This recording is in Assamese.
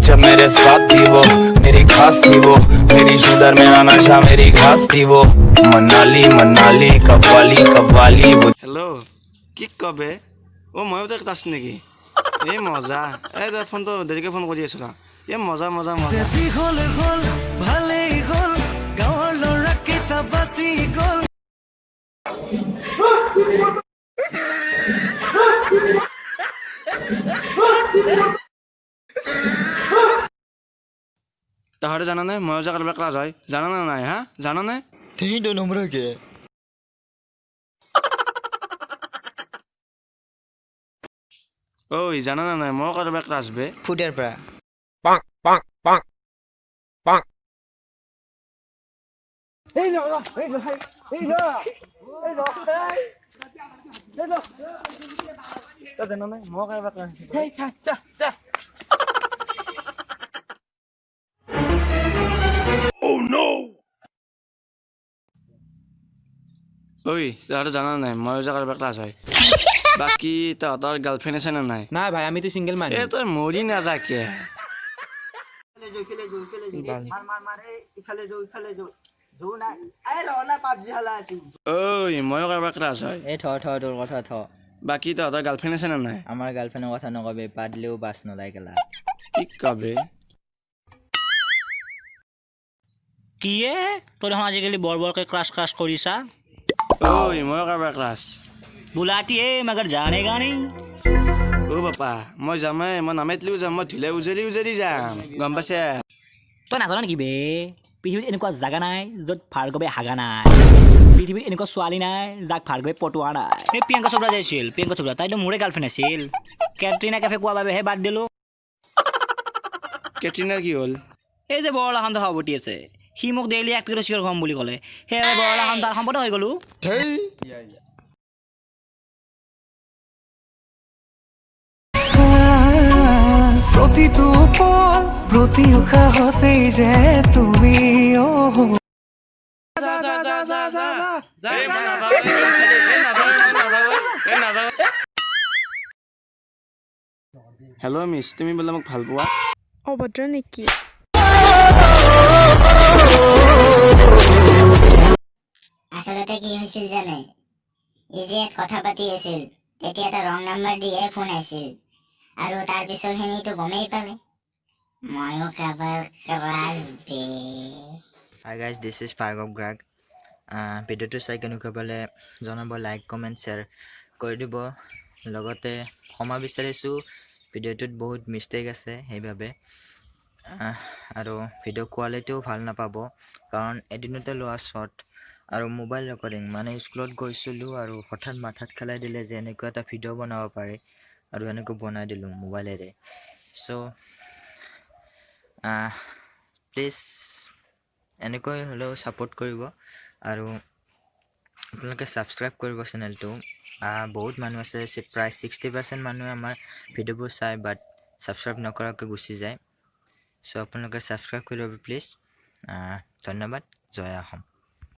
जब मेरे साथ थी वो मेरी खास थी वो मेरी शुगर मेरा नशा मेरी घास थी वो मनाली मनाली कव्वाली कव्वाली वो हेलो কি কবে ও ময়ো তো ক্লাছ নেকি এই মজা এই দে ফোনটো দেৰিকে ফোন কৰি আছো না এই মজা মজা মজা ভালেই গ'ল গাঁৱৰ ল'ৰা কেইটা বাচি গ'ল তাহলে জানা নাই ময়ো যে কাৰোবাৰ ক্লাছ হয় জানা না নাই হা জানা নাই Tem do número aqui. ঐ জানা না নাই ময়ো কাৰোবাৰ ক্লাছ বে Fuder pra. জানা নাই ময়ো কাৰোবাৰ ক্লাছ ঐ তাহলে জানা নাই ময়ো যে কাৰোবাৰ ক্লাছ হয় বাকী তহঁতৰ গাৰ্লফ্ৰেণ্ড আছে নে নাই নাই ভাই আমি তো সিঙ্গেল মান এ তই মৰি নাযা কিয় ঐ ময়ো কাৰোবাৰ ক্লাছ হয় এই থ তোৰ কথা থ বাকী তহঁতৰ গাৰ্লফ্ৰেণ্ড আছে নে নাই আমাৰ গাৰ্লফ্ৰেণ্ডৰ কথা নকবি পাদলেও বাছ নলাই গেলা কি কবে কিয়ে তোৰ এখন আজিকালি বৰ বৰকে ক্ৰাছ ক্ৰাছ কৰিছা ঐ ময়ো কাৰোবাৰ ক্লাছ বুলাती है मगर जानेगा नहीं অ' বাপা মই যামেই মই নামেতলিও যাম মই ঢিলে উজেৰি যাম গম পাইছে তই নাজান নেকি বে পৃথিৱীত এনেকুৱা জাগা নাই য'ত ভাৰ্গৱে হাগা নাই পৃথিৱীত এনেকুৱা ছোৱালী নাই যাক ভাৰ্গৱে পটোৱা নাই এই প্ৰিয়ংকা চোপ্ৰা যে আছিল প্ৰিয়ংকা চোপ্ৰা তাইতো মোৰে গাৰ্লফ্ৰেণ্ড আছিল কেটৰিনা কেফে কোৱা বাবেহে বাদ দিলোঁ কেটৰিনাৰ কি হ'ল এই যে বৰলাখান্তৰ সভাপতি আছে সি মোক ডেইলি 1 পেকেট চিগাৰেট খুৱাম বুলি ক'লে সেয়ে বৰলাখান্তৰ সম্পদ হৈ গ'লো প্ৰতিটো পল প্ৰতি উশাহতেই যে তুমি হেল্ল' মিছ তুমি বোলে মোক ভাল পোৱা অভদ্ৰ নেকি আসলতে কি হৈছিল জানে এই যে কথা পাতি আছিল তেতিয়া এটা ৰং নাম্বাৰ দিয়ে ফোন আহিছিল আৰু তাৰ পিছৰখিনিতো গমেই পালে ময়ো কাবাৰ ক্ৰাছ বে Hi guys, this is Pargov Grag. ভিডিঅ'টো চাই কেনেকুৱা পালে জনাব লাইক কমেণ্ট শ্বেয়াৰ কৰি দিব লগতে ক্ষমা বিচাৰিছোঁ ভিডিঅ'টোত বহুত মিষ্টেক আছে সেইবাবে আৰু ভিডিঅ' কোৱালিটিও ভাল নাপাব কাৰণ এদিনতে লোৱা শ্বট আৰু মোবাইল ৰেকৰ্ডিং মানে স্কুলত গৈছিলোঁ আৰু হঠাৎ মাথাত খেলাই দিলে যে এনেকুৱা এটা ভিডিঅ' বনাব পাৰে আৰু এনেকৈ বনাই দিলোঁ মোবাইলেৰে চ' প্লিজ এনেকৈ হ'লেও ছাপোৰ্ট কৰিব আৰু আপোনালোকে ছাবস্ক্ৰাইব কৰিব চেনেলটো বহুত মানুহ আছে প্ৰায় 60% মানুহে আমাৰ ভিডিঅ'বোৰ চাই বাট ছাবস্ক্ৰাইব নকৰাকৈ গুচি যায় চ' আপোনালোকে ছাবস্ক্ৰাইব কৰিব প্লিজ ধন্যবাদ জয় অসম